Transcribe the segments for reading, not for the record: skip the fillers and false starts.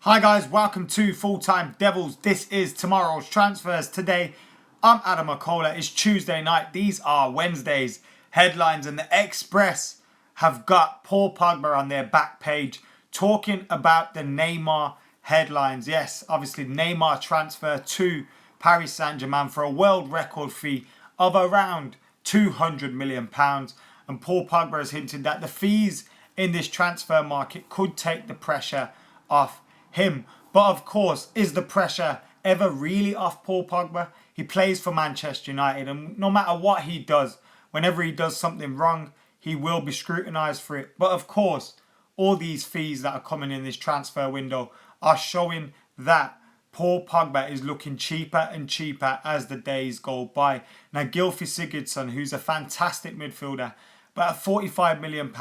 Hi guys, welcome to Full Time Devils. This is tomorrow's transfers. Today, I'm Adam McCullough. It's Tuesday night. These are Wednesday's headlines, and the Express have got Paul Pogba on their back page talking about the Neymar headlines. Yes, obviously Neymar transfer to Paris Saint-Germain for a world record fee of around £200 million. And Paul Pogba has hinted that the fees in this transfer market could take the pressure off him. But of course, is the pressure ever really off Paul Pogba? He plays for Manchester United, and no matter what he does, whenever he does something wrong, he will be scrutinised for it. But of course, all these fees that are coming in this transfer window are showing that Paul Pogba is looking cheaper and cheaper as the days go by. Now, Gylfi Sigurdsson, who's a fantastic midfielder, but at £45 million,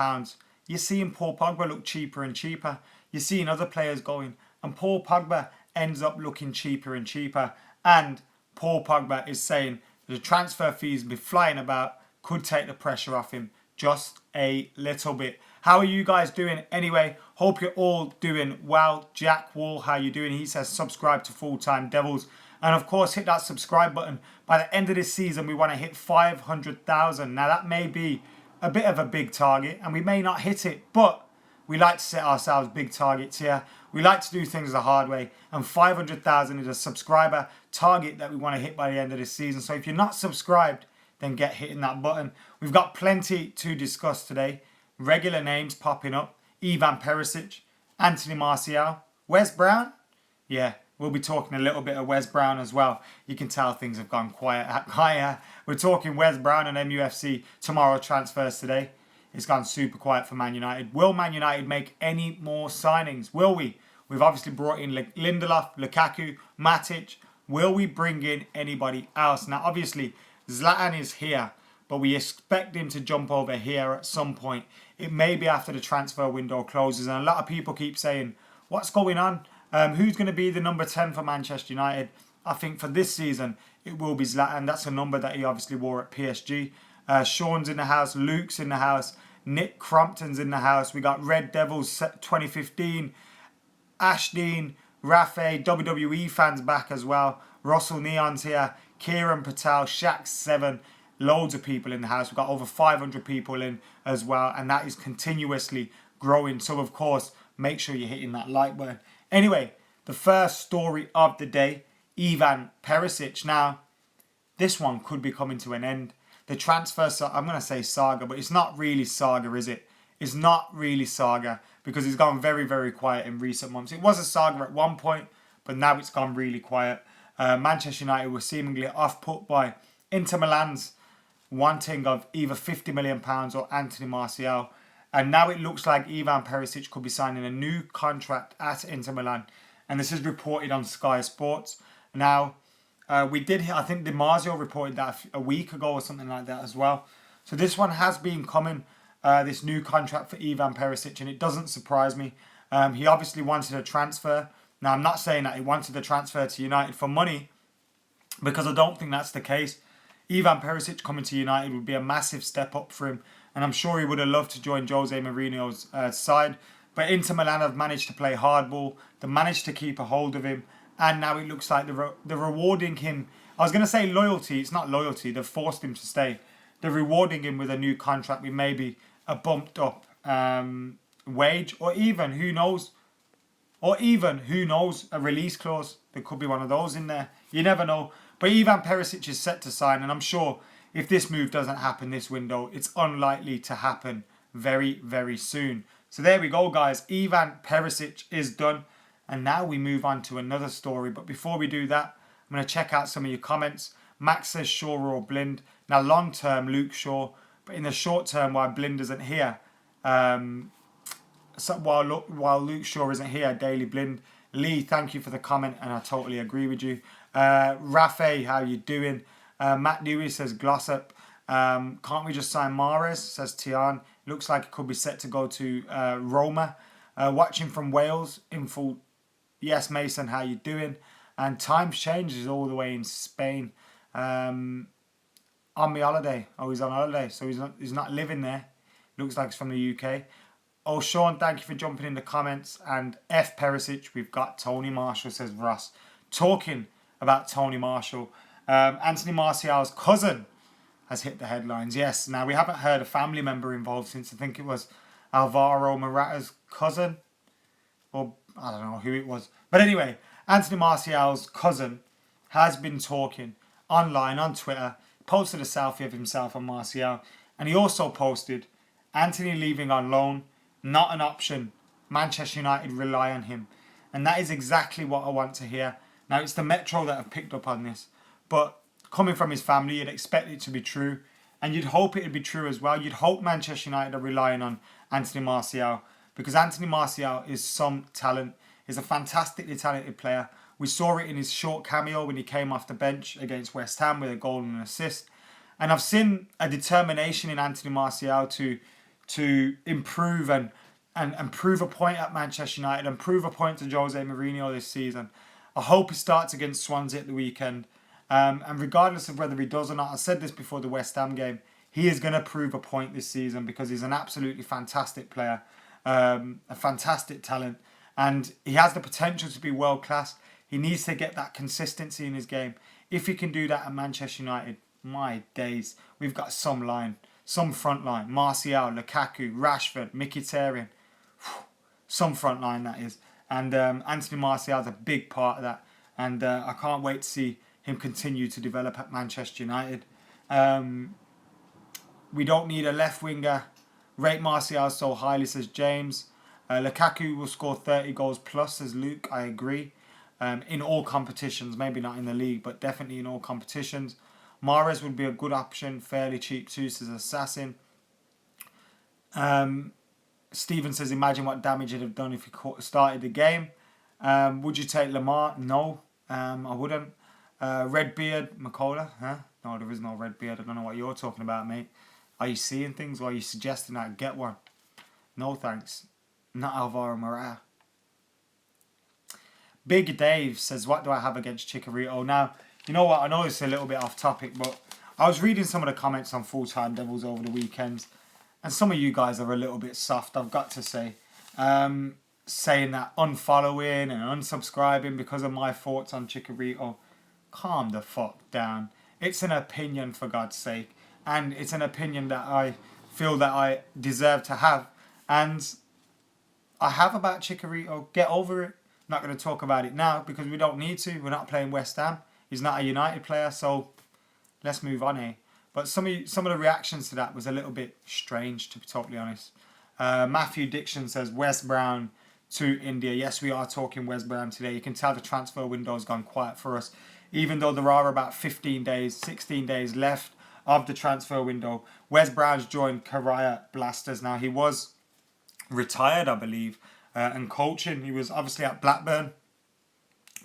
you're seeing Paul Pogba look cheaper and cheaper. You're seeing other players going, and Paul Pogba ends up looking cheaper and cheaper. And Paul Pogba is saying the transfer fees be flying about could take the pressure off him just a little bit. How are you guys doing anyway? Hope you're all doing well. Jack Wall, how you doing? He says subscribe to Full Time Devils. And of course, hit that subscribe button. By the end of this season, we want to hit 500,000. Now, that may be a bit of a big target, and we may not hit it, but we like to set ourselves big targets here. We like to do things the hard way, and 500,000 is a subscriber target that we want to hit by the end of this season. So if you're not subscribed, then get hitting that button. We've got plenty to discuss today. Regular names popping up. Ivan Perišić, Anthony Martial, Wes Brown. Yeah, we'll be talking a little bit of Wes Brown as well. You can tell things have gone quiet at Kaya. We're talking Wes Brown and MUFC tomorrow transfers today. It's gone super quiet for Man United. Will Man United make any more signings? Will we? We've obviously brought in Lindelof, Lukaku, Matic. Will we bring in anybody else? Now, obviously, Zlatan is here, but we expect him to jump over here at some point. It may be after the transfer window closes. And a lot of people keep saying, what's going on? Who's going to be the number 10 for Manchester United? I think for this season, it will be Zlatan. That's a number that he obviously wore at PSG. Sean's in the house, Luke's in the house, Nick Crompton's in the house. We got Red Devils 2015, Ashdean, Rafe, WWE fans back as well. Russell Neon's here, Kieran Patel, Shaq7, loads of people in the house. We've got over 500 people in as well, and that is continuously growing. So of course, make sure you're hitting that like button. Anyway, the first story of the day, Ivan Perišić. Now, this one could be coming to an end. The transfer, I'm going to say saga, but it's not really saga, is it? It's not really saga because it's gone very, very quiet in recent months. It was a saga at one point, but now it's gone really quiet. Manchester United were seemingly off-put by Inter Milan's wanting of either £50 million or Anthony Martial. And now it looks like Ivan Perišić could be signing a new contract at Inter Milan. And this is reported on Sky Sports. Now, I think Di Marzio reported that a week ago or something like that as well. So this one has been coming, this new contract for Ivan Perišić, and it doesn't surprise me. He obviously wanted a transfer. Now, I'm not saying that he wanted a transfer to United for money, because I don't think that's the case. Ivan Perišić coming to United would be a massive step up for him, and I'm sure he would have loved to join Jose Mourinho's side. But Inter Milan have managed to play hardball. They managed to keep a hold of him. And now it looks like they're rewarding him. I was going to say loyalty. It's not loyalty. They've forced him to stay. They're rewarding him with a new contract with maybe a bumped up wage. Or even, who knows, a release clause. There could be one of those in there. You never know. But Ivan Perišić is set to sign. And I'm sure if this move doesn't happen this window, it's unlikely to happen very, very soon. So there we go, guys. Ivan Perišić is done. And now we move on to another story. But before we do that, I'm going to check out some of your comments. Max says Shaw or Blind. Now, long term, Luke Shaw. But in the short term, while Blind isn't here, while Luke Shaw isn't here, Daily Blind. Lee, thank you for the comment, and I totally agree with you. Rafe, how you doing? Matt Dewey says Glossop. Can't we just sign Mahrez? Says Tian. Looks like it could be set to go to Roma. Watching from Wales in full. Yes, Mason, how you doing? And Times Changes all the way in Spain. On my holiday. Oh, he's on holiday, so he's not living there. Looks like it's from the UK. Oh, Sean, thank you for jumping in the comments. And F. Perišić, we've got Tony Marshall, says Ross. Talking about Tony Marshall, Anthony Martial's cousin has hit the headlines. Yes, now we haven't heard a family member involved since I think it was Alvaro Morata's cousin. Or I don't know who it was. But anyway, Anthony Martial's cousin has been talking online on Twitter, posted a selfie of himself and Martial, and he also posted Anthony leaving on loan, not an option. Manchester United rely on him. And that is exactly what I want to hear. Now, it's the Metro that have picked up on this. But coming from his family, you'd expect it to be true. And you'd hope it would be true as well. You'd hope Manchester United are relying on Anthony Martial. Because Anthony Martial is some talent. He's a fantastically talented player. We saw it in his short cameo when he came off the bench against West Ham with a goal and an assist. And I've seen a determination in Anthony Martial to improve and prove a point at Manchester United and prove a point to Jose Mourinho this season. I hope he starts against Swansea at the weekend. And regardless of whether he does or not, I said this before the West Ham game, he is going to prove a point this season because he's an absolutely fantastic player, a fantastic talent, and he has the potential to be world class. He needs to get that consistency in his game. If he can do that at Manchester United, my days, we've got some front line. Martial, Lukaku, Rashford, Mkhitaryan. Some front line, that is. And Anthony Martial is a big part of that. And I can't wait to see him continue to develop at Manchester United. We don't need a left winger. Rate Martial so highly, says James. Lukaku will score 30 goals plus, says Luke. I agree. In all competitions, maybe not in the league, but definitely in all competitions. Mahrez would be a good option, fairly cheap too, says Assassin. Stephen says, imagine what damage it'd have done if he started the game. Would you take Lamar? No, I wouldn't. Redbeard, Makola? Huh? No, there is no Redbeard. I don't know what you're talking about, mate. Are you seeing things or are you suggesting I get one? No thanks. Not Alvaro Morata. Big Dave says, what do I have against Chicharito? Now, you know what? I know it's a little bit off topic, but I was reading some of the comments on Full Time Devils over the weekends, and some of you guys are a little bit soft, I've got to say. Saying that unfollowing and unsubscribing because of my thoughts on Chicharito. Calm the fuck down. It's an opinion, for God's sake. And it's an opinion that I feel that I deserve to have. And I have about Chicharito. Get over it. Not going to talk about it now because we don't need to. We're not playing West Ham. He's not a United player, so let's move on here. But some of the reactions to that was a little bit strange, to be totally honest. Matthew Dixon says, West Brown to India. Yes, we are talking West Brown today. You can tell the transfer window has gone quiet for us. Even though there are about 16 days left of the transfer window. Wes Brown's joined Karaya Blasters. Now, he was retired, I believe, and coaching. He was obviously at Blackburn,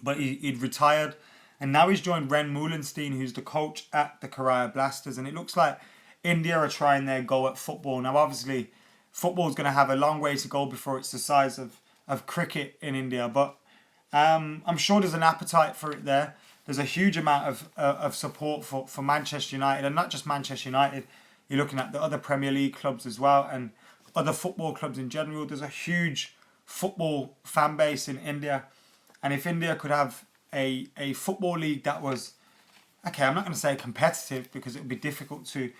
but he'd retired. And now he's joined Ren Moulenstein, who's the coach at the Karaya Blasters. And it looks like India are trying their go at football. Now, obviously, football is going to have a long way to go before it's the size of cricket in India. But I'm sure there's an appetite for it there. There's a huge amount of support for Manchester United, and not just Manchester United. You're looking at the other Premier League clubs as well, and other football clubs in general. There's a huge football fan base in India, and if India could have a football league that was, okay, I'm not going to say competitive because it would be difficult to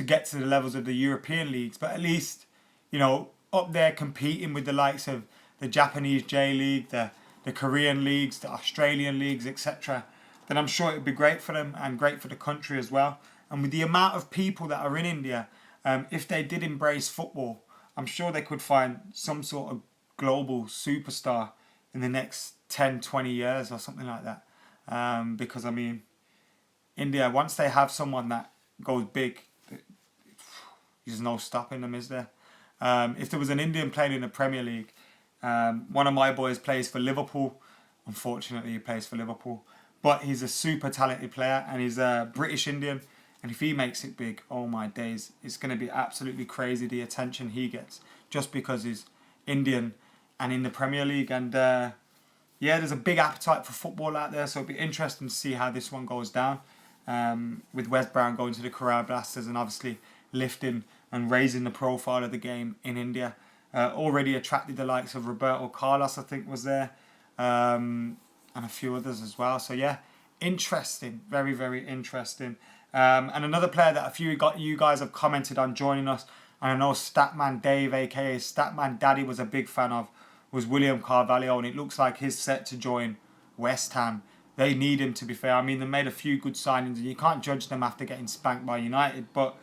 get to the levels of the European leagues, but at least, you know, up there competing with the likes of the Japanese J League, the Korean leagues, the Australian leagues, etc., then I'm sure it would be great for them and great for the country as well. And with the amount of people that are in India, if they did embrace football, I'm sure they could find some sort of global superstar in the next 10, 20 years or something like that. Because, I mean, India, once they have someone that goes big, there's no stopping them, is there? If there was an Indian playing in the Premier League, one of my boys plays for Liverpool. Unfortunately, he plays for Liverpool. But he's a super talented player and he's a British Indian. And if he makes it big, oh my days, it's going to be absolutely crazy the attention he gets just because he's Indian and in the Premier League. And yeah, there's a big appetite for football out there. So it'll be interesting to see how this one goes down. With Wes Brown going to the Karaya Blasters and obviously lifting and raising the profile of the game in India. already attracted the likes of Roberto Carlos, I think, was there, and a few others as well. So yeah, interesting, very, very interesting. And another player that a few you guys have commented on joining us, and I know Statman Dave, aka Statman Daddy, was a big fan of, was William Carvalho, and it looks like he's set to join West Ham. They need him, to be fair. I mean, they made a few good signings, and you can't judge them after getting spanked by United, but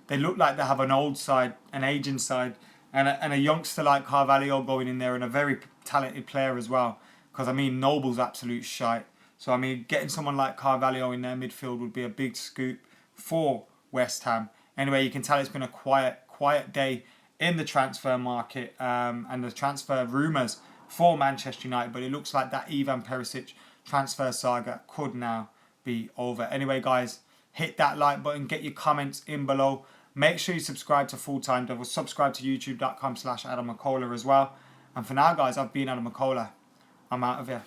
they look like they have an old side, an aging side, and a youngster like Carvalho going in there, and a very talented player as well. Because, I mean, Noble's absolute shite. So, I mean, getting someone like Carvalho in their midfield would be a big scoop for West Ham. Anyway, you can tell it's been a quiet day in the transfer market and the transfer rumours for Manchester United. But it looks like that Ivan Perišić transfer saga could now be over. Anyway, guys, hit that like button. Get your comments in below. Make sure you subscribe to Full Time Devils. Subscribe to youtube.com/Adam McCullough as well. And for now, guys, I've been Adam McCullough. I'm out of here.